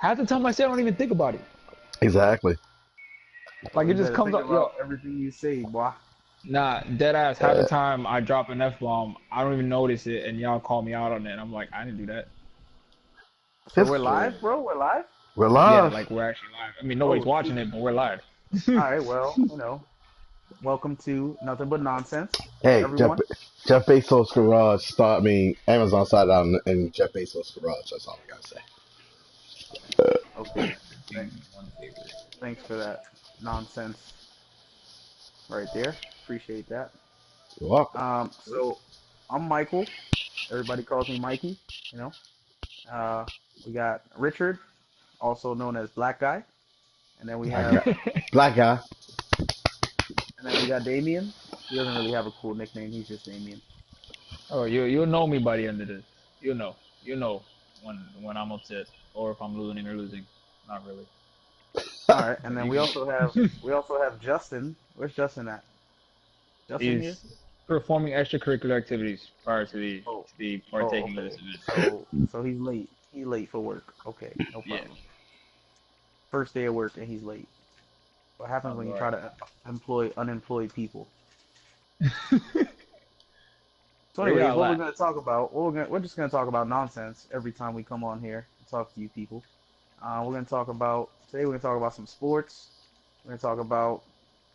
Half the time I say I don't even think about it. Exactly. Like Well, it you just better comes think up, yo. about everything you say, boy. Nah, dead ass. Half the Uh, time I drop an F bomb, I don't even notice it, and y'all call me out on it. And I'm like, I didn't do that. So it's we're So live, bro. We're live. we're yeah, live. like we're actually live. I mean, nobody's Oh watching shoot. it, but we're live. All right. Well, welcome to Nothing But Nonsense, Hey, everyone. Jeff Bezos garage start. I mean, Amazon started out in Jeff Bezos garage. That's all I gotta say. Okay. Th- One favorite. Thanks for that nonsense right there. Appreciate that. You're welcome. So I'm Michael. Everybody calls me Mikey. You know. Uh, we got Richard, also known as Black Guy, and then we Black have guy. Black guy. Damien. He doesn't really have a cool nickname. He's just Damien. Oh, you'll know me by the end of this. You'll know when I'm upset or if I'm losing or losing. Not really. All right, and But then you can. we also have Justin. Where's Justin at? Justin here? He's performing extracurricular activities prior Oh, to the oh, partaking of okay. this event. So he's late. He's late for work. Okay, no Yeah, problem. First day of work and he's late. What happens sounds when you alright. try to employ unemployed people? So, Where anyways, y'all what we're at? gonna talk about? We're just gonna talk about nonsense every time we come on here and talk to you people. We're gonna talk about today. We're gonna talk about some sports. We're gonna talk about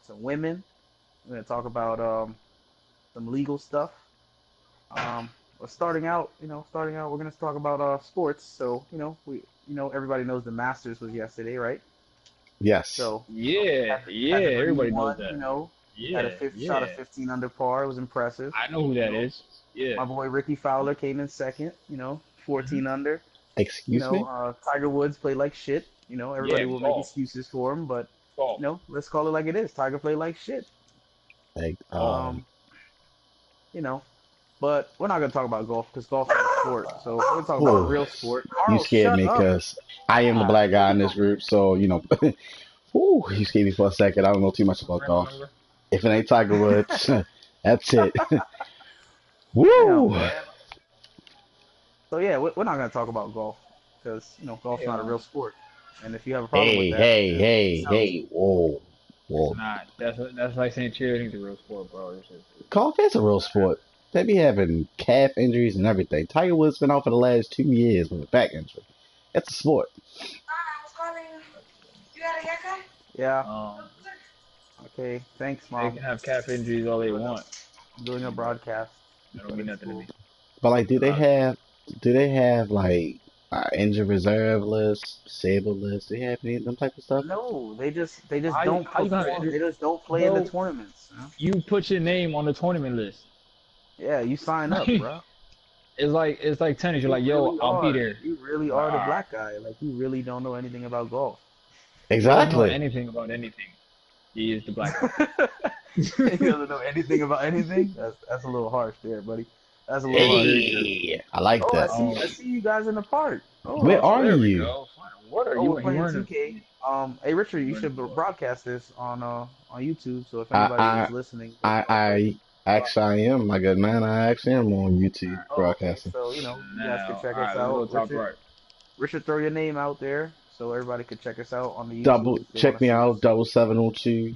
some women. We're gonna talk about some legal stuff. But starting out, we're gonna talk about sports. So, everybody knows the Masters was yesterday, right? Yes. So, Yeah, yeah. Patrick Reed Everybody knows won. that. Had a Yeah, fifth shot of yeah. 15 under par. It was impressive. I know who You that know, is. Yeah. my boy Ricky Fowler came in second. Hmm. 14 under. Excuse me. Tiger Woods played like shit. Yeah, Everybody will make golf, excuses for him, but golf, let's call it like it is. Tiger played like shit. Like, golf. You know, but we're not gonna talk about golf because golf's not a sport. So we're gonna talk about oh, real sport. you Carl, scared shut me up. because I am the Ah, black guy in this group. So whew, you scared me for a second. I don't know too much about golf. remember? If it ain't Tiger Woods, that's it. Damn, Woo! man. So yeah, we're not gonna talk about golf because golf's Hey, not a real sport. And if you have a problem with Hey, that, hey, then hey, peace out. hey! Whoa, it's whoa! not. That's like saying cheerleading's a real sport, bro. Golf is a real sport. They be having calf injuries and everything. Tiger Woods been out for the last 2 years with a back injury. It's a sport. Yeah. Um, Okay. Thanks, they mom. can have calf injuries all they Doing a want. doing a broadcast, That don't but mean it's nothing to cool. me. But like, Uh, do they have like injured reserve list, disabled list? Do they have any of them type of stuff? No, they just don't how you gonna have perform. injury, They just don't play in the bro? tournaments. You put your name on the tournament list. Yeah, you sign up, bro. It's like tennis. You're You like, yo, really I'll be are. there. You really Like, are the all right. black guy. Like you really don't know anything about golf. He doesn't know Exactly. anything about anything. He is the black guy. He doesn't know anything about anything. That's a little harsh there, buddy. That's a That little is harsh. very true. Hey, I like Oh, I that. see. Um, I see you guys in the park. Where Oh, oh, are there we you? go. Fine. What are oh, you? we're You playing wearing 2K. Hey Richard, you should what? broadcast this on YouTube. So if I, anybody I, is listening doesn't I, know, so I actually I am, my good man. I actually am on YouTube oh, okay. broadcasting. So you guys could Now, check all us right, let's go out. top right. Richard, throw your name out there so everybody could check us out on the Double YouTube if they want check to me see out, us. 7702.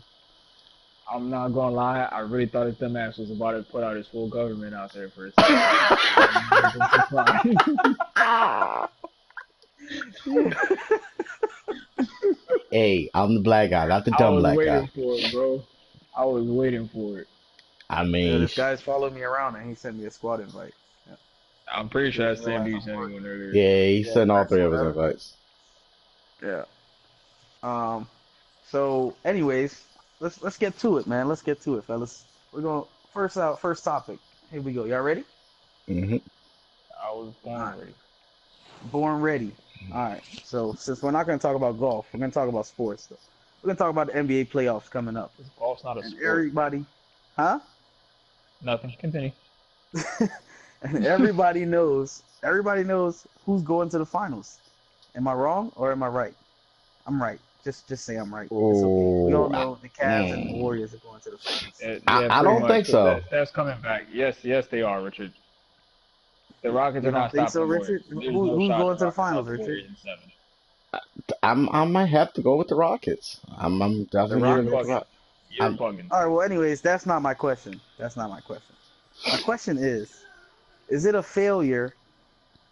I'm not gonna lie. I really thought his dumbass was about to put out his full government out there for a second. I was not been surprised. Hey, I'm the black guy, not the I dumb was black guy. waiting for it, bro. I was waiting for it. I Yeah, mean, this guy's followed me around and he sent me a squad invite. Yeah, I'm pretty he sure doesn't that's the same realize dude you I'm sent me one working. earlier. yeah, he Yeah, sent all facts, three of his whatever. invites. Yeah. Um. So, anyways, let's get to it, man. Let's get to it, fellas. We're going first topic. Here we go. Y'all ready? Hmm. I was All born right. ready. Born ready. All right. So since we're not going to talk about golf, we're going to talk about sports. Though. We're going to talk about the NBA playoffs coming up, This golf's not a and sport. everybody, huh? Nothing. Continue. And everybody knows who's going to the finals. Am I wrong or am I right? I'm right. Just say I'm right. It's okay. We all Oh, know the Cavs and the Warriors are going to the finals. Yeah, I pretty don't much. think Because so. Steph's coming back. Yes, yes, they are, Richard. The Rockets You are don't not think stopping so, the Warriors. Richard? There's no Who's shot the going to the Rockets stop finals, the Richard? Warriors in seven. I might have to go with the Rockets. I'm The definitely You're gonna go with the Rockets. bugging. Rockets. You're bugging. All right. Well, anyways, that's not my question. That's not my question. My question is it a failure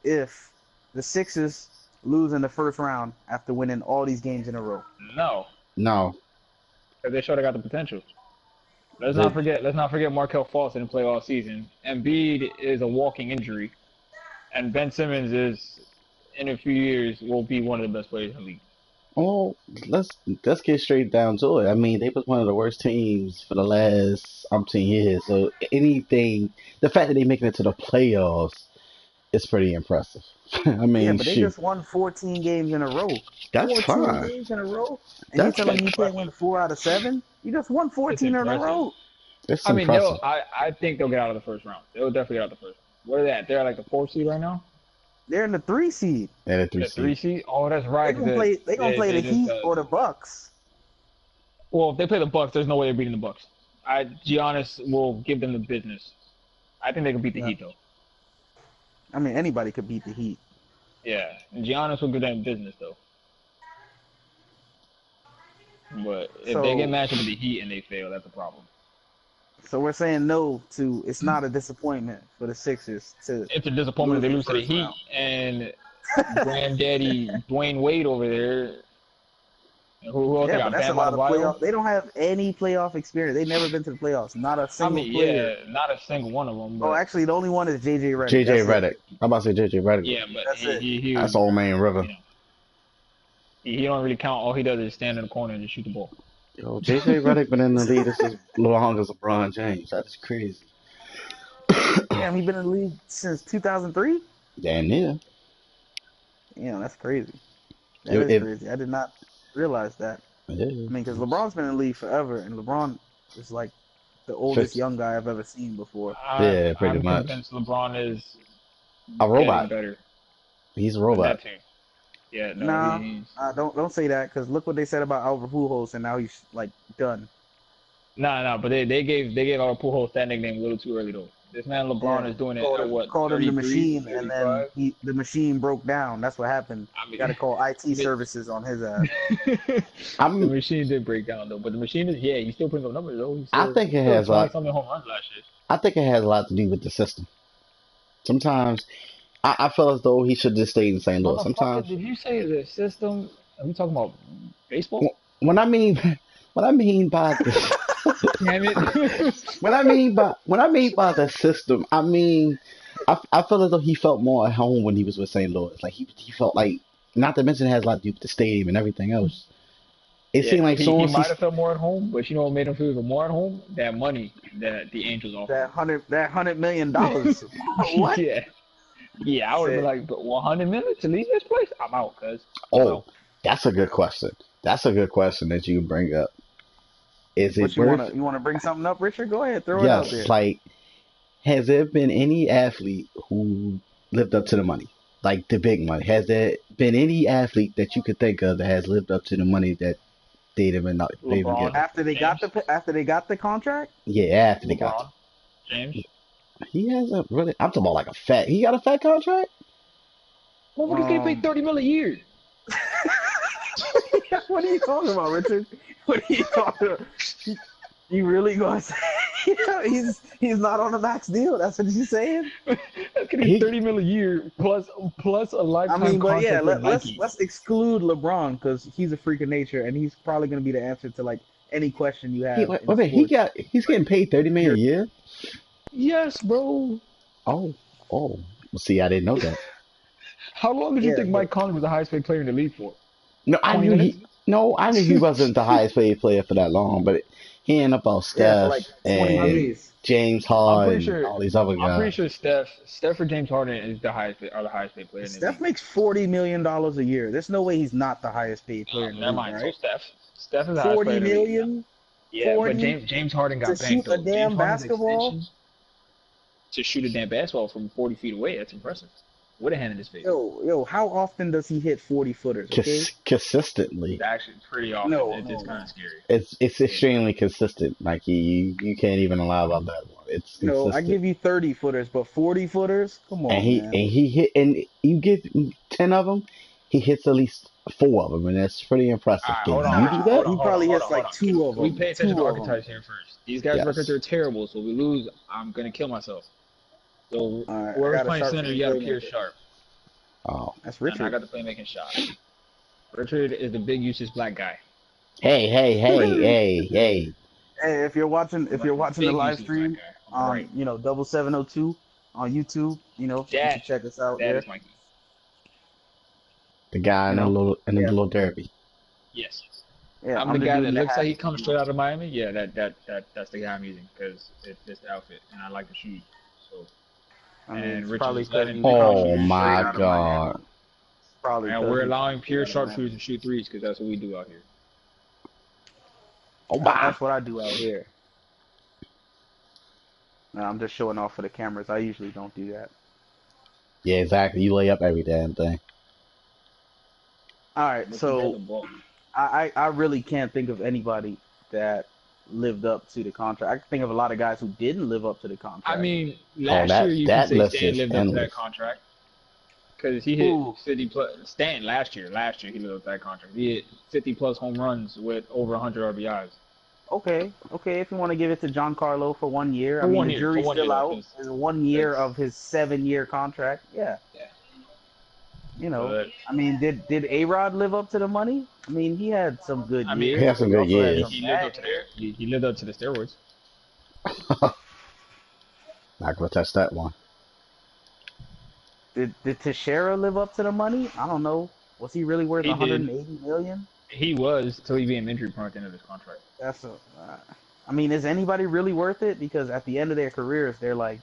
if the Sixers lose in the first round after winning all these games in a row? No, No, because they showed they got the potential. Let's not the, forget. Let's not forget. Markel Fultz didn't play all season. Embiid is a walking injury, and Ben Simmons is, in a few years, will be one of the best players in the league. well, let's get straight down to it. I mean, they was one of the worst teams for the last umpteen years. So anything, the fact that they making it to the playoffs is pretty impressive. I Yeah, mean, but they shoot, just won 14 games in a row. that's 14 fine. games in a row? And you That's telling It's me you can't win impressive. 4 out of 7? You just won It's 14 in a impressive. row. it's I mean, they'll. impressive. I think they'll get out of the first round. They'll definitely get out of the first round. Where are they at? They're at like the 4th seed right now. They're in the 3 seed. They're the three The seed. 3 seed. Oh, that's They right. gonna play. They gonna play the They just, Heat or the Bucks. well, if they play the Bucks, there's no way they're beating the Bucks. Giannis will give them the business. I think they can beat the Yeah. Heat though. I mean, anybody could beat the Heat. Yeah, and Giannis will give them business though. But if they get So, matched up with the Heat and they fail, that's a problem. so we're saying no to. It's not a disappointment for the Sixers to It's a disappointment if they lose lose to in the the first Heat round. and Granddaddy Dwayne Wade over there. Who else they Yeah, but got? that's a Bam lot of Adebayo. playoff. They don't have any playoff experience. They've never been to the playoffs. Not a I single mean, player. yeah, not a single one of them, Oh, but actually, the only one is JJ Redick. JJ That's it. Redick. I'm about to say JJ Redick. yeah, but That's it. he That's was, old man River. you know, he don't really count. All he does is stand in the corner and just shoot the ball. Yo, JJ Redick been in the league as long as LeBron James. That's crazy. Damn, he been in the league since 2003. Damn near. Yeah, that's crazy. That Yo, is crazy. I did not realize that. yeah. I mean, because LeBron's been in the league forever, and LeBron is like the oldest young guy I've ever seen before. Yeah, pretty I'm much. convinced LeBron is A robot. getting better. He's a But robot. that too. Yeah, no, Nah, he's don't say that, because look what they said about Albert Pujols, and now he's like done. nah. But they gave Albert Pujols that nickname a little too early though. This man LeBron is doing it Called at him, what? called him the 33, machine, and then 35? the machine broke down. That's what happened. I mean, Got to call IT services on his ass. the I'm. machine did break down though, but the machine is he's still putting up numbers though. He's I still, think it still has a 20 lot. something home runs last year. I think it has a lot to do with the system. Sometimes I feel as though he should just stay in St. Louis. Motherfucker, Sometimes did you say the system? Are we talking about baseball? when I mean what I mean by the Damn it! when I mean by the system, I mean I feel as though he felt more at home when he was with St. Louis. Like he felt like, not to mention it has a lot to do with the stadium and everything else. It seemed like he soon as might have felt more at home, but you know what made him feel even more at home? That money that the Angels offered. That $100 million. What? Yeah, I would have been like, but 100 minutes to leave this place? I'm out, cuz. oh, that's a good question. That's a good question that you bring up. Is What it you worth? wanna bring something up, Richard? Go ahead, throw it out there. Yes, like, has there been any athlete who lived up to the money? Like the big money. Has there been any athlete that you could think of that has lived up to the money that they've been LeBron. given? After they got the contract? Yeah, after they got LeBron James. it. He hasn't really. I'm talking about like a fat. He got a fat contract? Well, what is getting paid 30 million a year? What are you talking about, Richard? What are you talking about? You really gonna say he's not on a max deal? That's what you're saying? That's getting 30 million a year plus a I lifetime mean, but contract yeah, with let's Nike. exclude LeBron, because he's a freak of nature, and he's probably gonna be the answer to like any question you have. Wait, in wait, sports. he's getting paid 30 million a year? Yes, bro. Oh, well, see, I didn't know that. How long did you Yeah, think but- Mike Conley was the highest paid player in the league for? No, 20 minutes? I knew he wasn't the highest paid player for that long, but he ended up on Yeah, Steph for like 20 and days. James I'm Harden pretty sure. and all these other I'm pretty guys. sure Steph or James Harden is the highest paid player in the Steph league. makes $40 million a year. There's no way he's not the highest paid player in the Never league, mind. right? So Steph is the highest player 40 in the league. million. Yeah, 40 but James Harden got to banked. shoot a though. damn James Harden's basketball? extension to shoot a damn basketball from 40 feet away. That's impressive. With a hand in his face. Yo, how often does he hit 40 footers? Okay. Consistently. It's actually pretty often. No, it's no, kind no. of scary. It's extremely consistent. Like you can't even lie about that one. It's No, consistent. I give you 30 footers, but 40 footers? Come on, and man. he hit, and you get 10 of them, he hits at least 4 of them, and that's pretty impressive. Alright, Can hold on, you hold do on, that? hold on, He hold on, probably hold hits on, hold like on. two of We them. pay attention to 2 of them. archetypes here first. These guys' records Yes. are terrible, so we lose, I'm gonna kill myself. So All right, I whoever's got a playing sharp center, shooting you got to Pierce playmaker. Sharp, Oh, That's and I Richard. got the playmaking shot. Richard is the big useless black guy. hey, hey, hey, hey, hey. Hey, if you're watching the Big live useless black stream, guy on the right. 7702 on YouTube, you can check us out That there. is Mikey. The guy You in the know, yeah, little derby. Yes. yeah. I'm I'm the the guy dude that in the looks hat. like he comes straight out of Miami. Yeah, that's the guy I'm using because it fits the outfit, and I like the shoes. So, I mean, and it's Richard probably is because letting you people come Oh shoot straight my out of God. Miami. Probably and because we're you come allowing straight pure out of Miami. sharpshooters to shoot threes because that's what we do out here. Oh my. That's what I do out here. No, I'm just showing off for the cameras. I usually don't do that. Yeah, exactly. You lay up every damn thing. All right, But you got so the ball. I really can't think of anybody that lived up to the contract. I can think of a lot of guys who didn't live up to the I contract. mean, Oh, last year you can that say list Stan is lived up to that endless. contract because he hit Who? 50 plus. Stan last year he lived up to that contract. He hit 50 plus home runs with over 100 RBIs. Okay, if you want to give it to Giancarlo for 1 year, I For mean one the year, jury's still though, out. 'cause It's 1 year that's of his 7-year contract. Yeah, yeah. you know, But I mean, did A-Rod live up to the money? I mean, he had some good I He mean, years, has but some he good also had years. some he lived bad up to years. he lived up to the steroids. Not gonna touch that one. Did Teixeira live up to the money? I don't know. Was he really worth He did. 180 million? He was till he became injury prone at the end of his contract. That's a. I mean, is anybody really worth it? Because at the end of their careers, they're like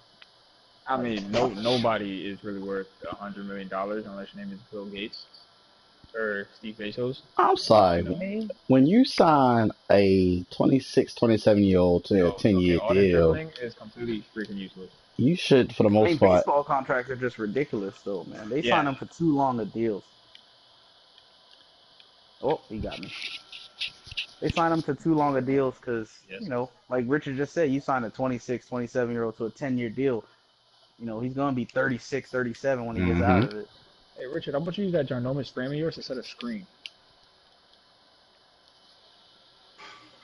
I mean, nobody is really worth $100 million unless your name is Bill Gates or Steve Bezos. I'm I sorry. mean, When you sign a 26, 27-year-old to a Okay, 10-year all that deal, dribbling is completely freaking useless. you should, for the I most mean, part, baseball contracts are just ridiculous, though, man. They sign Yeah, them for too long of deals. Oh, he got me. They sign them to too long of deals because, yes. like Richard just said, you sign a 26, 27-year-old to a 10-year deal. He's going to be 36, 37 when he gets hmm out of it. Hey, Richard, how about you use that ginormous frame of yours to set a screen?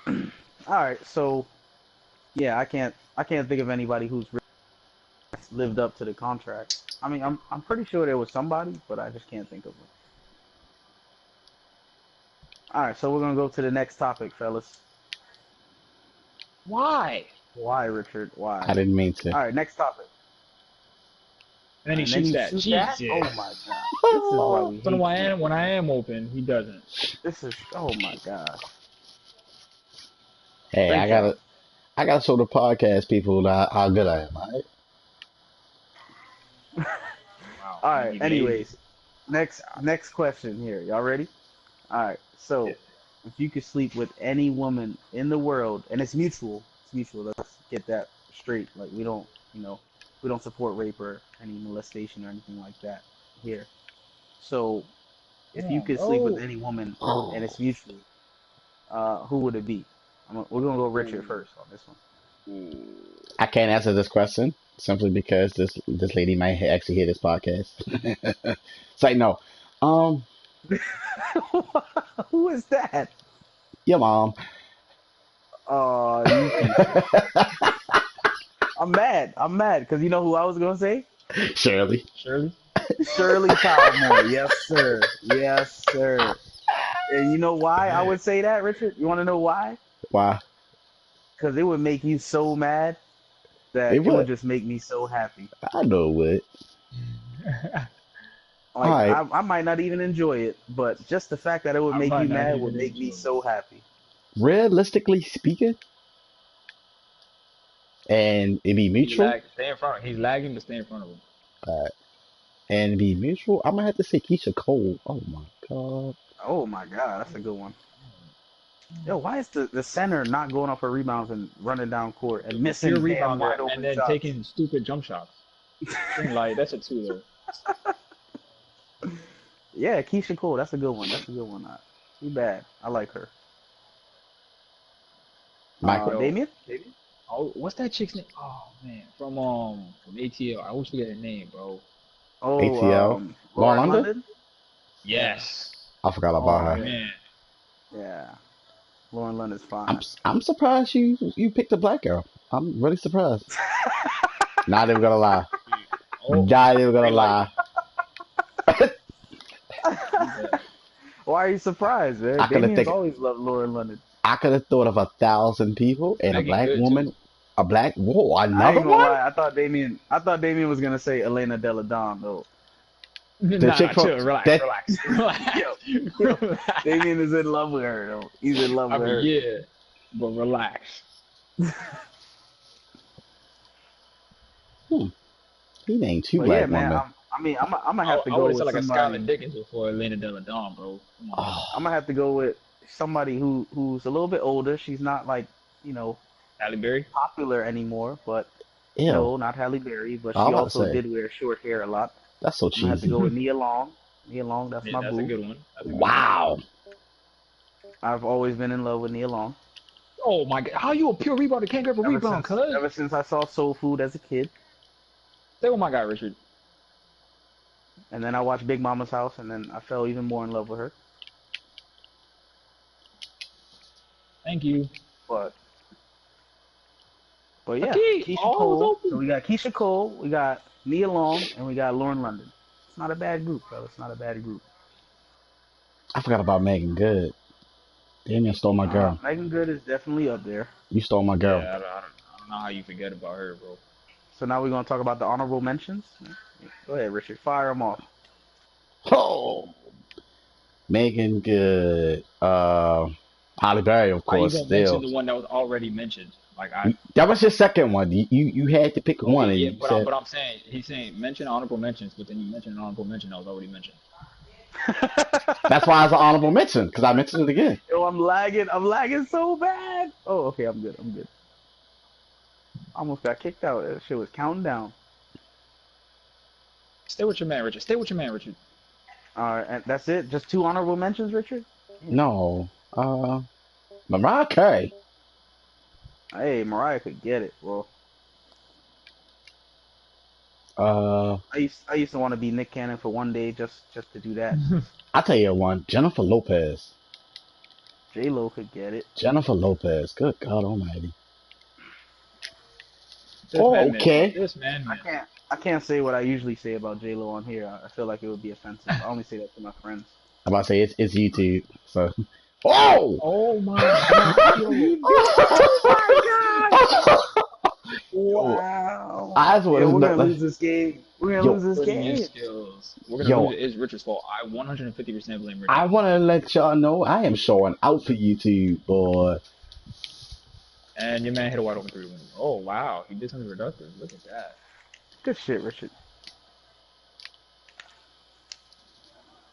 All right, so yeah, I can't think of anybody who's really lived up to the contract. I mean, I'm pretty sure there was somebody, but I just can't think of them. All right, so we're gonna go to the next topic, fellas. Why? Why, Richard? Why? I didn't mean to. All right, next topic. And then he And then shoots you that. shoot that? Jesus. Oh my god. This is why we But hate you. when I am open, he doesn't. This is oh my god. Hey, Great job. I gotta show the podcast people how good I am, alright? Wow. All And right. he lazy. Anyways, next question here. Y'all ready? All right. Yeah. So, if you could sleep with any woman in the world, and it's mutual. It's mutual. Let's get that straight. Like we don't support rape or any molestation or anything like that here. So, if you Damn, could sleep with bro. any woman and it's mutual, who would it be? We're gonna go Richard first on this one. I can't answer this question simply because this lady might actually hear this podcast. It's like, no. Um, Who is that? your mom. You piece of. I'm mad. Because you know who I was gonna say? Shirley. Shirley? Shirley Palmer. Yes, sir. Yes, sir. And you know why I would say that, Richard? You want to know why? Why? Because it would make you so mad that It it would would. just make me so happy. I know it would. Like Alright. I might not even enjoy it, but just the fact that it would I make might you not mad even would make me enjoy so happy. Realistically speaking, and it be mutual, Stay in front of him. He's lagging, but stay in front of him. uh, and be mutual, I'm gonna have to say Keisha Cole. Oh my god. Oh my god, that's a good one. Yo, why is the center not going off for rebounds and running down court and Pure missing damn rebounder wide open and then shots? taking stupid jump shots. Like, that's a two, though. Yeah, Keisha Cole, that's a good one. That's a good one. Too bad. I like her. Michael. Damien? Oh, what's that chick's name? Oh, man. From ATL. I always forget her name, bro. Oh, ATL. Lauren Lauren London? London? Yes. I forgot Oh about Oh her. yeah, man. yeah. Lauren London's fine. I'm surprised you picked a black girl. I'm really surprised. Not even gonna lie. Oh, Not even gonna green light. lie. He's a Why are you surprised, man? I could have Damien's think always loved Lauren London. I could have thought of 1,000 people and a Megan black good too. woman, a black whoa, I another ain't gonna one? lie. I thought Damien was gonna say Elena Delle Donne though. The Nah, chick nah, from chill, relax, that relax, relax, Yo, relax. Damien is in love with her though. He's in love I with mean, her. yeah, but relax. hmm, he named two But yeah, black man. women. I'm gonna have to I go would have said with like a somebody. Skylar Dickens before Elena Delle Donne, bro. Come on now. Oh, I'm gonna have to go with somebody who's a little bit older. She's not like you know Halle Berry. popular anymore, but ew. no, not Halle Berry. But I was she about to also say, did wear short hair a lot. that's so I'm gonna have to cheesy. go with Nia Long. Nia Long, that's Yeah, my that's a boo. good one. That's a good one. Wow. I've always been in love with Nia Long Oh my God, how you a pure rebounder can't grab a rebound, cuz? ever since I saw Soul Food as a kid, Say, oh my God, Richard. and then I watched Big Mama's House, and then I fell even more in love with her. Thank you. But yeah, Okay, Keisha all is Cole. So open. we got Keisha Cole, we got Nia Long, and we got Lauren London. It's not a bad group, fellas. It's not a bad group. I forgot about Megan Good. Damien stole my girl. Megan Good is definitely up there. You stole my girl. Yeah, I don't know how you forget about her, bro. So now we're gonna talk about the honorable mentions. Go ahead, Richard. Fire them off. Oh, Megan Good. Halle Berry, of How you course, gonna mention still. the one that was already mentioned? Like I, That was your second one. You had to pick okay, one, and yeah, you said but I'm saying he's saying mention honorable mentions, but then you mentioned an honorable mention that was already mentioned. that's why it's an honorable mention because I mentioned it again. Yo, I'm lagging. I'm lagging so bad. Oh, okay. I'm good. I'm good. I almost got kicked out. That shit was counting down. Stay with your man, Richard. Stay with your man, Richard. All right, and that's it. Just two honorable mentions, Richard. No, Mariah Carey. Hey, Mariah could get it, bro. Uh, I used to want to be Nick Cannon for one day just to do that. I'll tell you one. Jennifer Lopez. J Lo could get it. Jennifer Lopez. Good God Almighty. This Oh, man, man. okay. This man, man. I can't say what I usually say about J Lo on here. I feel like it would be offensive. I only say that to my friends. I'm about to say it's YouTube. So, oh, Oh my God, yo. Wow. I just Yo, we're want gonna lose this game. We're gonna Yo. lose this Putting your game. skills. We're gonna Yo. lose it. It's Richard's fault. I 150% blame Richard. I want to let y'all know I am showing out for YouTube, boy. And your man hit a wide open 3 win. Oh wow, he did something productive. Look at that. Good shit, Richard.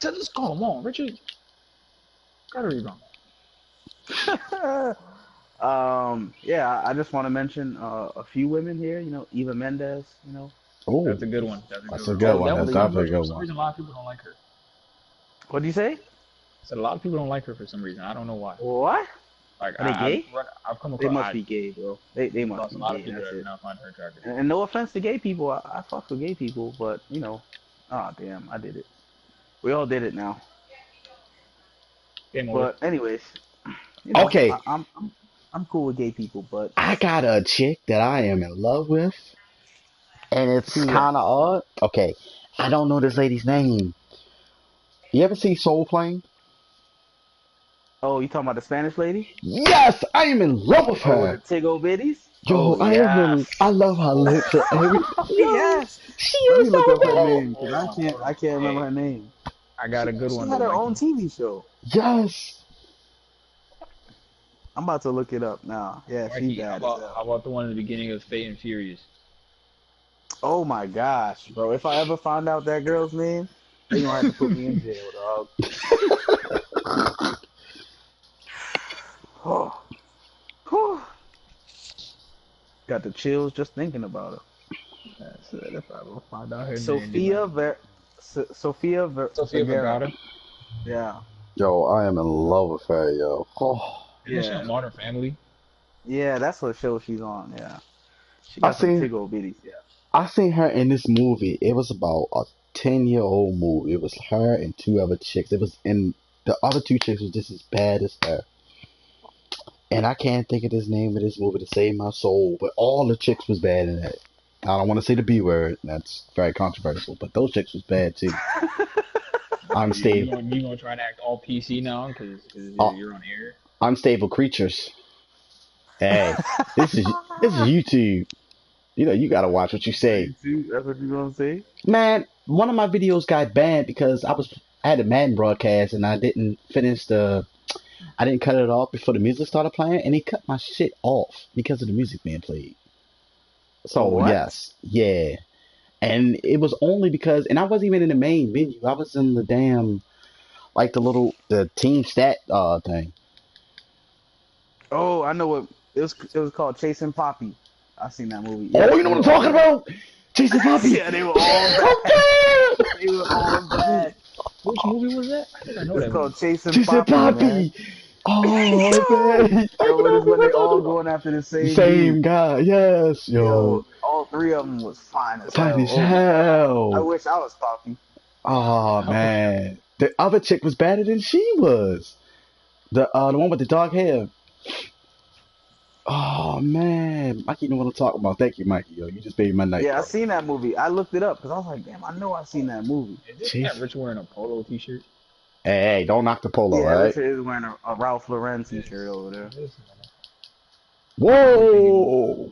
Just call him on, Richard. Got a rebound. Yeah, I just want to mention a few women here. You know, Eva Mendes. You know, Oh, That's a good one. that's a good one. That's definitely a For good some one. reason, a lot of people don't like her. what do you say? Said a lot of people don't like her for some reason. I don't know why. What? Like Are they gay? I've come They across must be gay, bro. They must a be lot gay. of people That's that do it. not find her attractive. And no offense to gay people, I fuck with gay people, but you know, oh damn, I did it. We all did it now. Game over. But anyways, you know, Okay. I'm cool with gay people, but I got a chick that I am in love with, and it's Who? kind of odd. Okay, I don't know this lady's name. You ever see Soul Plane? oh, you talking about the Spanish lady? Yes, I am in love with Oh, the her. Tigo Bitties? Yo, Oh yes. I love her lips and everything. Yo, Yes. she Let is me look so up her bad. name because I can't remember Hey, her name. I got a good She one. had though, her own Mikey. TV show. Yes. I'm about to look it up now. Yeah, she Mikey, bad as how hell. about the one in the beginning of Fate and Furious? Oh my gosh, bro! If I ever find out that girl's name, they gonna have to put me in jail, dog. Oh, whew. Got the chills just thinking about her. That's it. If I ever find out her Sophia name. Sophia Sophia Vergara. Vergara. Yeah, Yo, I am in love with her, yo. Oh. Isn't she yeah, on Modern Family? yeah. That's what show she's on. Yeah, she I got some seen Tigo bitties. Yeah. I seen her in this movie. It was about a 10-year-old movie. It was her and two other chicks. It was in The other two chicks was just as bad as her. And I can't think of this name of this movie to save my soul, but all the chicks was bad in it. I don't want to say the B word. That's very controversial, but those chicks was bad too. Unstable, You gonna try to act all PC now because uh, you're on air? unstable creatures. Hey, this is YouTube. You know you gotta watch what you say. That's what you gonna say? Man, one of my videos got banned because I had a Madden broadcast and I didn't I didn't cut it off before the music started playing, and he cut my shit off because of the music being played. So What? yes, yeah, and it was only because, and I wasn't even in the main menu. I was in the damn like the team stat thing. Oh, I know what it was. It was called Chasing Poppy. I seen that movie. Yeah, Oh, you know what I'm talking about? Jason Poppy. Yeah, they were all bad. They were all bad. Which movie was that? I think I know It's that called movie. Chasing Jason Poppy, man. Poppy. Oh man. Yo, it is when they all going after the same Same dude. guy. Yes, yo. Yo, all three of them was fine as Fine hell. as Oh my God. I hell. wish I was Poppy. Oh man. The other chick was better than she was. The one with the dark hair. Oh man, Mikey know what I'm talking about. Thank you, Mikey. Yo, you just made my night, Yeah, I bro. seen that movie. I looked it up because I was like, damn, I know I seen that movie. Is this Jeez. that Rich wearing a polo t-shirt? Hey, don't knock the polo, Yeah, right? Richard is wearing a Ralph Lauren t-shirt over there. Whoa!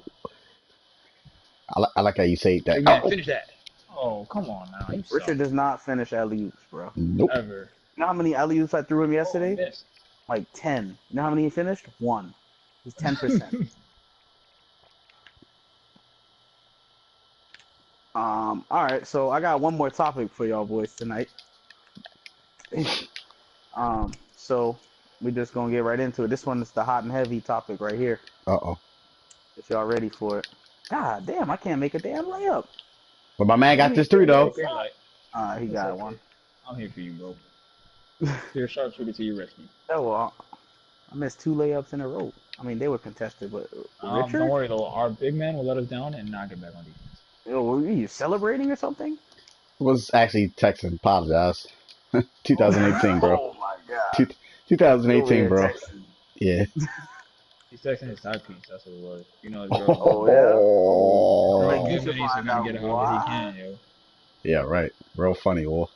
I like how you say that. Hey man, Oh, finish that. Oh, come on now. You Richard suck. does not finish alley-oops, bro. nope. Ever. You know how many alley-oops I threw him yesterday? Oh, missed. Like 10. You know how many he finished? 1. He's 10%. Alright, so I got one more topic for y'all boys tonight. So we just gonna get right into it. This one is the hot and heavy topic right here. Uh-oh. If y'all ready for it. God damn, I can't make a damn layup. But my man got this through, though. Okay, like, He it's got okay. one. I'm here for you, bro. You're a sharpshooter to your rescue. Oh, well, I missed 2 layups in a row. I mean, they were contested, but Richard? Don't worry though. Our big man will let us down and not get back on defense. Yo, were you celebrating or something? Was actually texting. Apologize. 2018, bro. Oh my god. Two- 2018, Over bro. here texting. Yeah. He's texting his side piece. That's what it was. You know, his girl. Oh, yeah? Oh. Like, you Good should man, he's find gonna out get it why. however he can, yo. Yeah, right. Real funny, Wolf.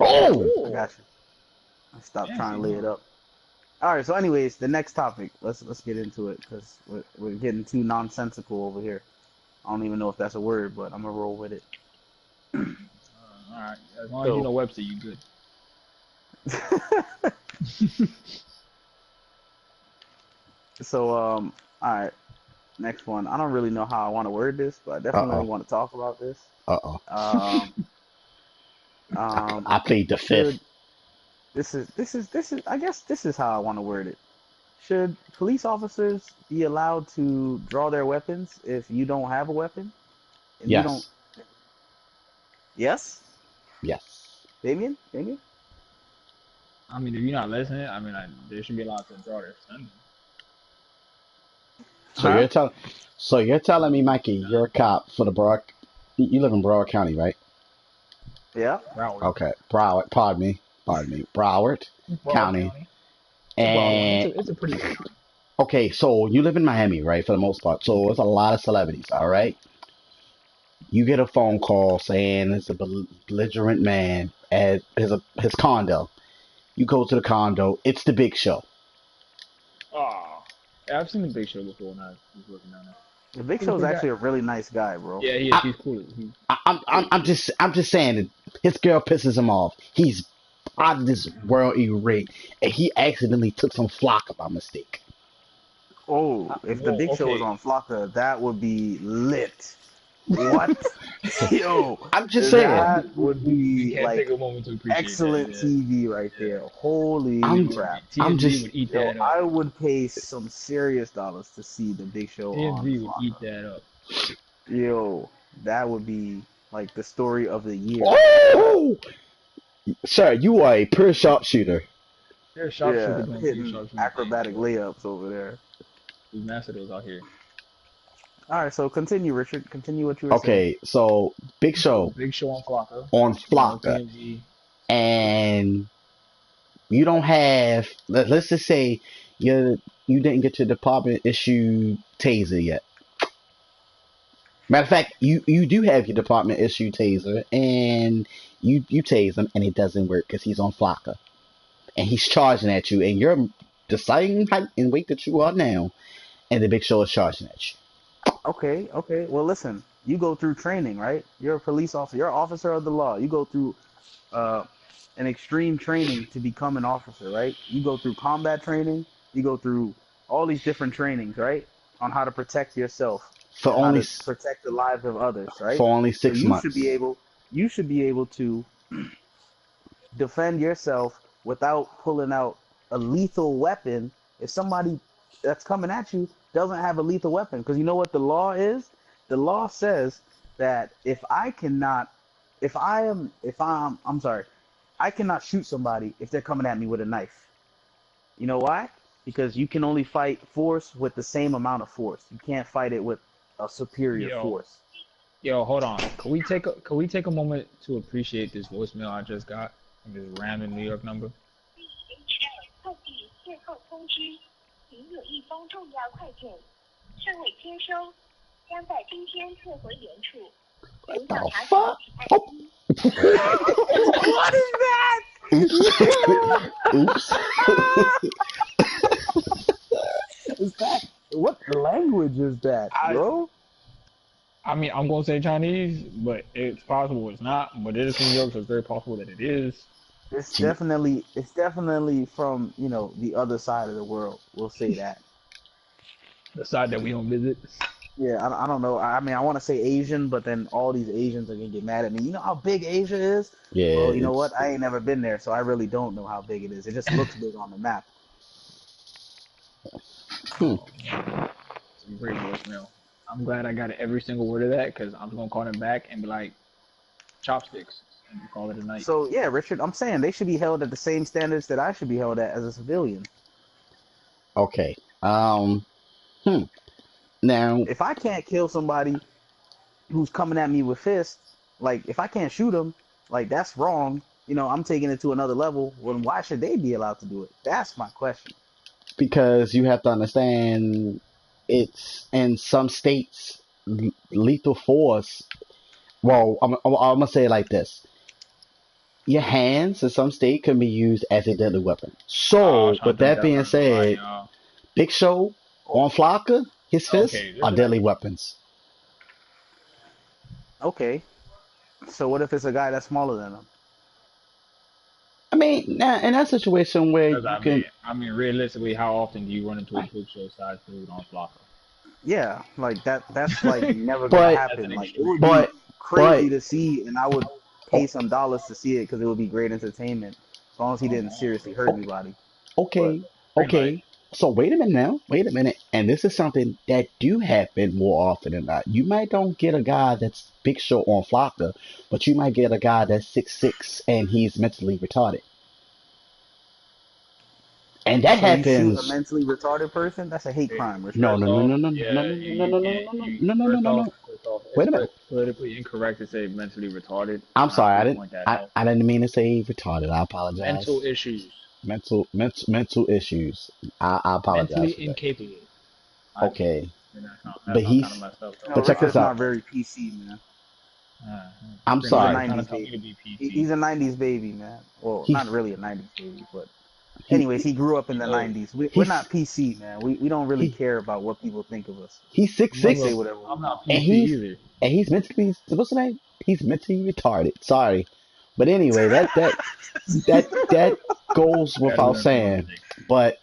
Oh! I got you. I stopped Yeah, trying to see, lay it up. All right. So, anyways, the next topic. Let's get into it because we're getting too nonsensical over here. I don't even know if that's a word, but I'm gonna roll with it. All right. As long as you know Webster, you good. So, all right. Next one. I don't really know how I want to word this, but I definitely Uh-oh. want to talk about this. Uh-oh. I I plead the fifth. This is. I guess this is how I want to word it. Should police officers be allowed to draw their weapons if you don't have a weapon? If you don't. Yes. Yes, Yes. Damien. Damien. I mean, if you're not listening, I mean, they should be allowed to draw their son. So you're telling me, Mikey, you're a cop for the you live in Broward County, right? Yeah. Broward. Okay. Broward, pardon me. Broward County. And It's a pretty good county. okay, so you live in Miami, right, for the most part. So there's a lot of celebrities, all right? You get a phone call saying it's a belligerent man at his condo. You go to the condo. It's the Big Show. Oh, yeah, I've seen the Big Show before when I was working down there. The Big Show's actually a really nice guy, bro. Yeah, he is. He's cool. I'm just saying that his girl pisses him off. He's out of this world irate, and he accidentally took some Flocka by mistake. Oh, if the Big Show was okay. on Flocka, that would be lit. What? Yo, I'm just saying. that would You be can't like take a moment to appreciate excellent that, yeah. TV right there. Holy I'm- crap. I'm TMZ just- would eat Yo, that up. I would pay some serious dollars to see the Big Show on TMZ would Flocka. eat that up. Yo, that would be like the story of the year. Oh, sir, you are a pure sharpshooter. There's sharpshooter Yeah, doing hitting sharpshooter acrobatic things. layups over there. We master those out here. All right, so continue, Richard. Continue what you were saying. Okay, so Big So Show Big Show on Flocka, on no Flocka, PNG. and you don't have. Let's just say you didn't get your department issue taser yet. Matter of fact, you do have your department issue taser, and you tase him, and it doesn't work because he's on Flocka, and he's charging at you, and you're the same height and weight that you are now, and the Big Show is charging at you. Okay, okay. Well, listen, you go through training, right? You're a police officer. You're an officer of the law. You go through uh, an extreme training to become an officer, right? You go through combat training. You go through all these different trainings, right? On how to protect yourself For and how only to protect the lives of others, right? for only So 6 months. you should be able to defend yourself without pulling out a lethal weapon if somebody that's coming at you doesn't have a lethal weapon. Because you know what the law is? The law says that I'm sorry, I cannot shoot somebody if they're coming at me with a knife. You know why? Because you can only fight force with the same amount of force. You can't fight it with a superior Yo, force. yo, hold on. Could we take a moment to appreciate this voicemail I just got from this random New York number? What the fuck? Oh. What is that? Oops. Yo! Oops. Is that what language is that, I bro? I mean, I'm gonna say Chinese, but it's possible it's not. But it is from New York, so it's very possible that it is. It's definitely from, the other side of the world. We'll say that. The side that we don't visit. Yeah, I don't know. I mean, I want to say Asian, but then all these Asians are gonna get mad at me. You know how big Asia is? Yeah, Well, you know it's what? I ain't never been there, so I really don't know how big it is. It just looks big on the map. hmm. Oh man, it's a great voicemail. I'm glad I got every single word of that because I'm gonna call him back and be like, chopsticks, and call it a night. So yeah, Richard, I'm saying they should be held at the same standards that I should be held at as a civilian. Okay. Hmm. Now, If I can't kill somebody who's coming at me with fists, like if I can't shoot them, like that's wrong. I'm taking it to another level. When why should they be allowed to do it? That's my question. because you have to understand, it's in some states lethal force. Well, I'm gonna say it like this: your hands in some state can be used as a deadly weapon. I was So, trying with to think that that being person right, said, y'all. Big Show on Flocka, his fists Okay, are deadly weapons. Okay, so what if it's a guy that's smaller than them? I mean, now in that situation where because you can, I mean, realistically, how often do you run into a Big Show size dude on Flocka? Yeah, like that's like never gonna but, That's an happen. Like it would extreme. be but, crazy but, to see, and I would oh, pay some dollars to see it because it would be great entertainment, as long as he Oh didn't man, seriously hurt okay, anybody. But okay, green light. okay. So wait a minute now. Wait a minute. And this is something that do happen more often than not. You might don't get a guy that's Big Show on Flocka, but you might get a guy that's 6'6" and he's mentally retarded. And that so you shoot a happens. mentally retarded person? That's a hate Okay, crime, Richard. No, first no, no, off, no, no, no, yeah, no, you, no, you no, no, can't. no, You no, no, no, no, no. first off, Wait it's a minute. politically incorrect to say mentally retarded. I'm I have sorry. to I didn't. point that I, out. I didn't mean to say retarded. I Mental apologize. issues, Mental issues. I apologize mentally for that. incapable. I think Okay, that but sounds kind of he's. messed up No, though. But check this Richard's out. not very PC, man. Uh, I'm green He's a light. sorry. You're trying to '90s tell me to baby. be PC. He's a '90s baby, man. Well, He not really a '90s baby, but he anyways, he grew up in You the know, '90s. We're he's not PC, man. We don't really he care about what people think of us. he's six We look, say six whatever we I'm not want. and PC either. he's mentally what's the name? He's mentally retarded. Sorry, but anyway, that goes Gotta without learn from my saying. mistakes. But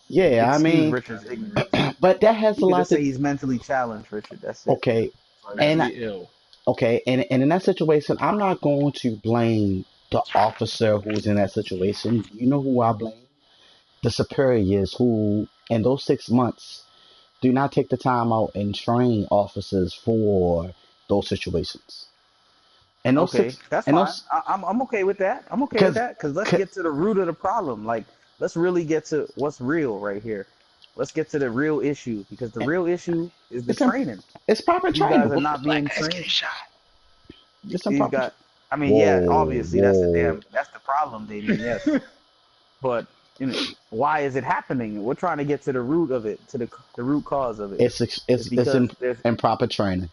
yeah, I Excuse mean, Richard's Gotta learn. ignorance. but that has You a could lot just to. say he's mentally challenged, Richard. That's it. Okay, That's all you gotta and say. Mentally ill. okay, and in that situation, I'm not going to blame the officer who's in that situation. You know who I blame? The superiors who, in those 6 months, do not take the time out and train officers for those situations. And those Okay, six, that's and fine. those, I'm okay with that. I'm okay with because, that because let's get to the root of the problem. Like, let's really get to what's real right here. let's get to the real issue because the real issue is the It's in, training. it's proper These guys training. are What the not black being guys trained. getting shot? It's in These proper. got. I mean, yeah, Whoa, obviously whoa. that's the problem, Damien. Yes, but why is it happening? We're trying to get to the root of it, to the root cause of it. It's It's because there's improper training.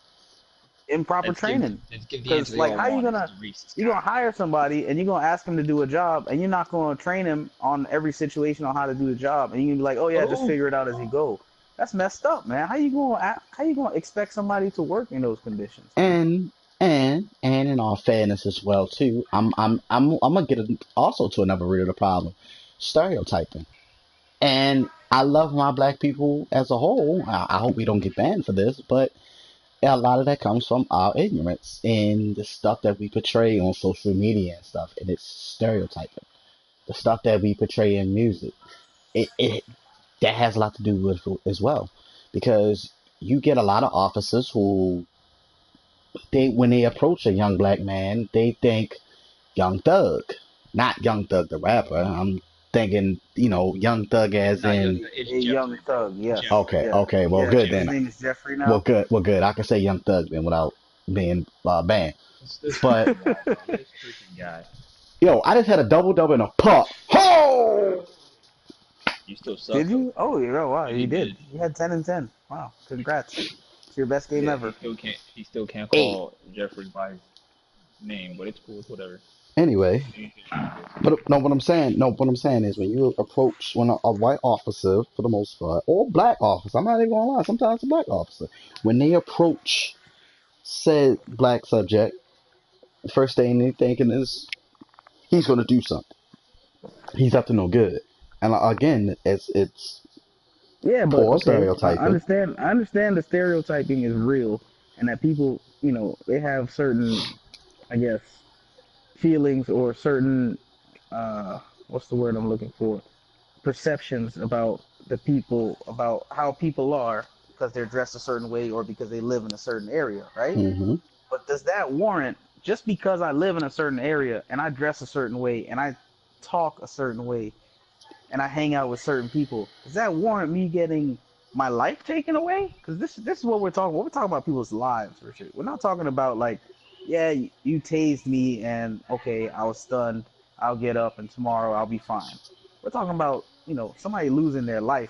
improper training. Let's give the answer Because they like, all how want. It's the racist you gonna guy. hire somebody and you're gonna ask him to do a job and you're not gonna train him on every situation on how to do the job and you can be like, oh yeah, just Oh, figure it out as you go. That's messed up, man. How you gonna expect somebody to work in those conditions, man? And in all fairness as well too, I'm gonna get also to another root of the problem, stereotyping. And I love my black people as a whole. I hope we don't get banned for this, but a lot of that comes from our ignorance in the stuff that we portray on social media and stuff, and it's stereotyping. The stuff that we portray in music, it that has a lot to do with it as well, because you get a lot of officers who they when they approach a young black man, they think Young Thug, not Young Thug the rapper. I'm thinking, Young Thug as not in. just it's A young Jeffrey, bro. thug, yes, Jeffrey. Okay, yeah, okay, well, yeah. good His then. name is Jeffrey Well, now. good, well, good. I can say Young Thug then without being banned. This But freaking guy, bro. This freaking guy. yo, I just had a double double in a pup. Oh! You still suck Did though. you? Oh, yeah, wow, Yeah, he he did. did. He had 10 and 10. Wow, congrats. It's your best game Yeah, ever. he still can't Hey. call Jeffrey by his name, but it's cool. It's whatever. Anyway, He did what he did. but no, what I'm saying is when you approach when a white officer, for the most part, or black officer, I'm not even gonna lie, sometimes a black officer, when they approach said black subject, the first thing they thinking is he's gonna do something. He's up to no good. And again, it's Yeah, but poor okay, stereotyping. I understand the stereotyping is real, and that people, they have certain, I guess, feelings or certain, what's the word I'm looking for? Perceptions about the people, about how people are because they're dressed a certain way or because they live in a certain area, right? Hmm. But does that warrant just because I live in a certain area and I dress a certain way and I talk a certain way and I hang out with certain people, does that warrant me getting my life taken away? Because this is what we're talking. What we're talking about people's lives, Richard. We're not talking about like, yeah, you tased me and okay, I was stunned. I'll get up and tomorrow I'll be fine. We're talking about somebody losing their life.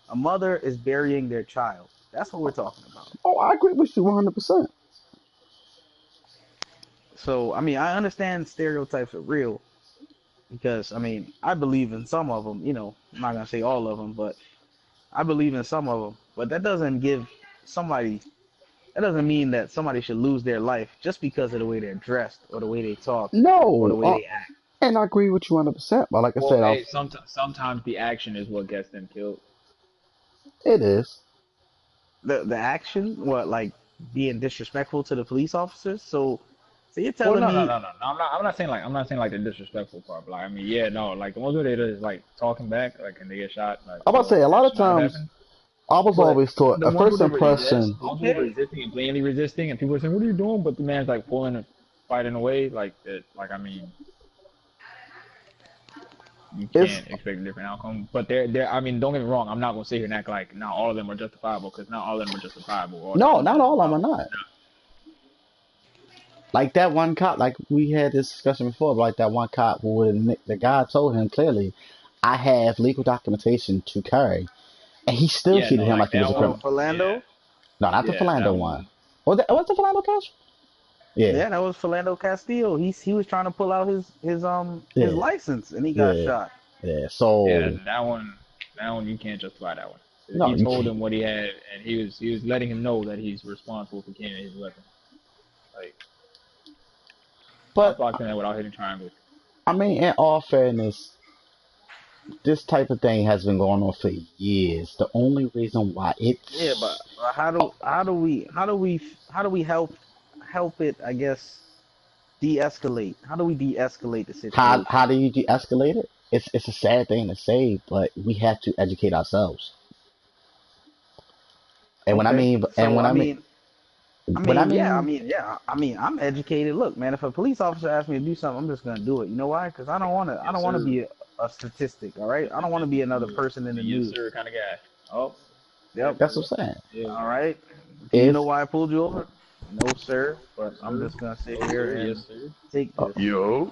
A mother is burying their child. That's what we're talking about. Oh, I agree with you 100%. So I mean, I understand stereotypes are real, because I mean I believe in some of them. I'm not gonna say all of them, but I believe in some of them. But somebody that doesn't mean that somebody should lose their life just because of the way they're dressed or the way they talk or the No, way they act. and I agree with you 100%. But like I Well, said, hey, sometimes the action is what gets them killed. it is. The action, what, like being disrespectful to the police officers? So you're Well, telling me, no. I'm not saying like the disrespectful part. But like, I mean, yeah, no, like the ones where they just like talking back, like, and they get shot, like, I'm about to say a that lot of should never times happen. I was But always taught the a ones first where they resist, impression. the ones where they're okay, resisting and blatantly resisting, and people are saying, "What are you doing?" But the man's like pulling and fighting away, like that. Like, I mean, you It's can't expect a different outcome. But they're. I mean, don't get me wrong. I'm not gonna sit here and act like not all of them are justifiable, because not all of them are justifiable. All their no, actions not are all of them justifiable. are not. Like that one cop, like we had this discussion before, like that one cop who the guy told him clearly, I have legal documentation to carry, and he still Yeah, treated no, him like like he was that a oh, one. criminal. Yeah, Philando. No, not the yeah, Philando that one. one. Was the Philando case? Yeah, Yeah, that was Philando Castillo. He was trying to pull out his yeah, license and he got yeah, shot. yeah. Yeah, So that one you can't justify that one. no, He you told can't. him what he had, and he was letting him know that he's responsible for carrying his weapon. Like, But stop blocking that without hitting triangle. I mean, in all fairness, this type of thing has been going on for years. The only reason why Yeah, but it's how do we help it? I guess de-escalate. How do we de-escalate the how situation? do you de-escalate it? It's a sad thing to say, but we have to educate ourselves. And when I Okay, mean and so when I mean I mean, I'm educated. Look, man, if a police officer asks me to do something, I'm just gonna do it. You know why? Because I don't want to. I Yes, don't want to sir. be a statistic. All right. I don't want to be another person in the Yes, news. sir, kind of guy. Oh, Yep. That's what I'm saying. yeah. All right. Do you If know why I pulled you over? No, sir. But I'm just gonna sit No, here sir. and Yes, sir. take oh, this. Yo.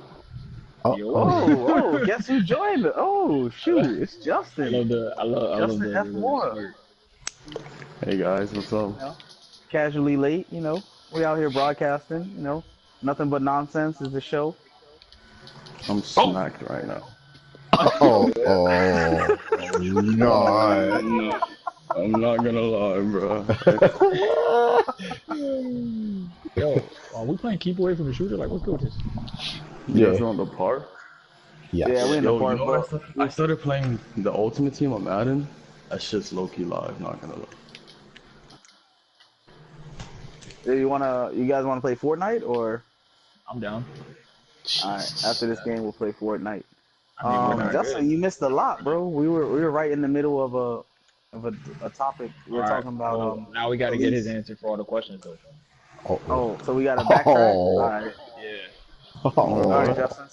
oh, Yo. Oh, guess who joined? Oh, I love, shoot, it's I Justin. love the I love Justin F. the little Moore. smirk. Hey guys, what's up? You know, casually late. We out here broadcasting. Nothing but nonsense is the show. I'm smacked right now. oh, oh. I'm not. I'm not gonna lie, bro. Yo, are we playing keep away from the shooter? Like, what's good with this? You guys Yeah. are on the park? Yeah, we Yes. in the Yo, you park, know what I but started? I started playing the Ultimate Team on Madden. That shit's low-key live, not gonna lie. you guys wanna play Fortnite or? I'm down. All right, after this game we'll play Fortnite. I mean, we're not Justin, good. you missed a lot, bro. We were right in the middle of a topic. We All were right. talking about Well, now we got to get his police. answer for all the questions, though. Oh, Oh, so we got to backtrack. All oh, right, Yeah. all oh. right, Justin.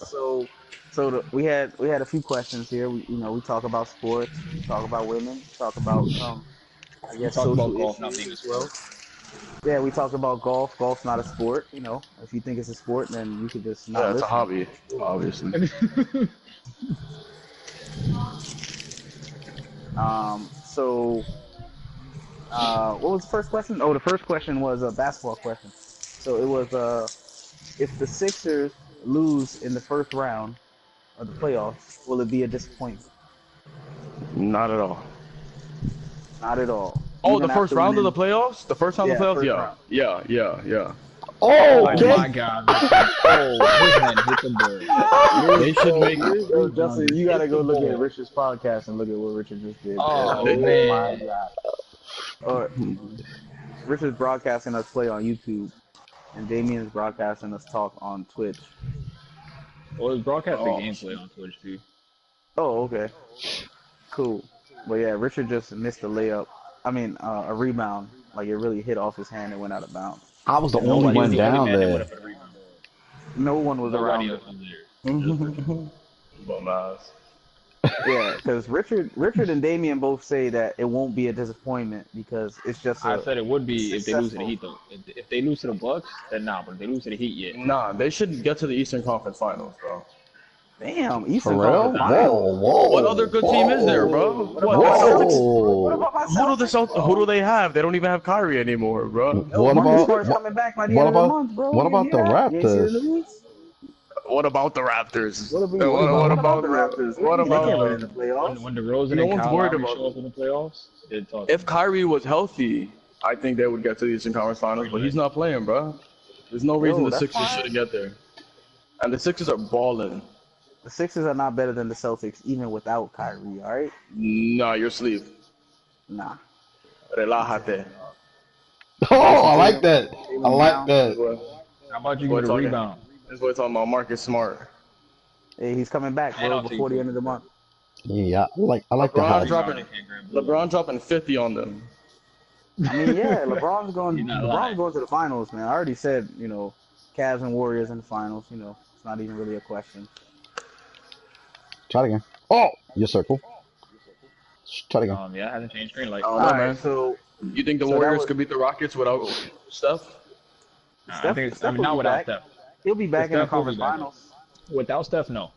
We had a few questions here. We talk about sports, we talk about women, we talk about some, I We guess, talked about social golf not issues being a as well. sport. Yeah, we talked about golf. Golf's not a sport. If you think it's a sport, then you could just not Yeah, it's a listen. hobby, obviously. So what was the first question? Oh, the first question was a basketball question. So it was if the Sixers lose in the first round of the playoffs, will it be a disappointment? Not at all. Not at all. Oh, the Even first after round of the winning, playoffs? The first round of yeah, the playoffs? first Yeah. round. Yeah. Oh, Oh okay. my God! Oh, his hand hit the ball. They should make. Yo, Justin, you gotta Hit the go look at ball. Richard's podcast and look at what Richard just did. Oh Oh my man. God. Uh, Richard's broadcasting us play on YouTube, and Damien's broadcasting us talk on Twitch. Well, it's broadcast the Oh, gameplay on Twitch too. Oh, okay. Cool. But yeah, Richard just missed a layup. I mean, a rebound. Like it really hit off his hand and went out of bounds. I was the And only He was one nobody, the only down man that went there. up for the rebound. no one was Nobody around else it. was there. Bum ass. Yeah, because Richard and Damien both say that it won't be a disappointment because it's just I a said it would be if they lose to the successful. Heat, though. If they lose to the Bucks, then nah. But if they lose to the Heat, yeah. Nah, they should get to the Eastern Conference Finals, bro. Damn, For Eastern real? Conference Whoa, Finals. whoa. What other good team is there, bro? What What about the my Celtics? Celtics? What Whoa. about my Celtics? Who do they have? They don't even have Kyrie anymore, bro. Yo, What Marcus about Smart's what? coming back by the What end of the about month, bro. what You didn't about hear the that? You ain't see it Raptors? in the news? What about the Raptors? What about the Raptors? What They can't about win in the playoffs. When DeRozan No and one's Kyle worried Lowry about show up in the playoffs, they're talking. if Kyrie was healthy? I think they would get to the Eastern Conference Finals, but he's not playing, bro. There's no reason Yo, the that's Sixers fine. shouldn't get there. And the Sixers are balling. The Sixers are not better than the Celtics, even without Kyrie. All right? Nah, you're asleep. Nah. Relájate. Oh, I like Tatum, that. I like This that. boy, How about you this boy get a talking. rebound? This boy talking about Marcus Smart. Hey, he's coming back, And bro, I'll take before the end of the month. Yeah, I like the LeBron hype. dropping, LeBron dropping 50 on them. I mean, yeah, LeBron's going. He's not LeBron's lying. going to the finals, man. I already said, Cavs and Warriors in the finals. It's not even really a question. Try it again. Oh, your circle. Try it again. Yeah, it hasn't changed screen I light. don't All know, right, man. so You think the that Warriors was could beat the Rockets without Steph? I Steph. think it's, Steph will not be without back. Steph. He'll be back in the Steph will be conference back. finals. Without Steph, no.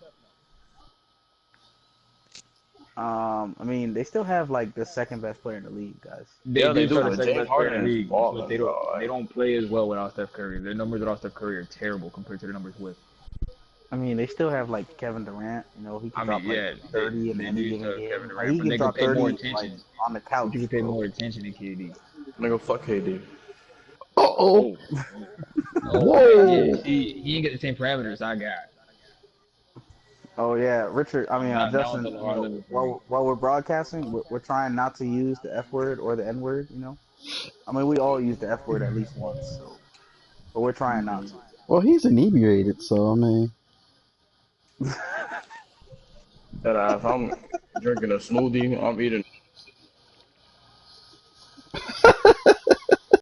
I mean, they still have like the second best player in the league, guys. Yeah, they do, are the but second James best player in Harden the is league, balling, but they bro. don't play as well without Steph Curry. Their numbers without Steph Curry are terrible compared to the numbers with. I mean, they still have like Kevin Durant. He can I drop mean, like yeah, 30 in they any do given have game. Kevin Like, Durant, he but can they drop could pay 30 more like attention. on the couch. You could pay bro. more attention to KD. Nigga, fuck KD. Oh, Oh, yeah. whoa. He ain't get the same parameters I got. Oh yeah, Richard. I mean, Not Justin. with the hard level for me. While we're broadcasting, we're trying not to use the F word or the N word. I mean, we all use the F word at least once, but we're trying not to. Well, he's inebriated, so I mean. That if I'm drinking a smoothie, I'm eating.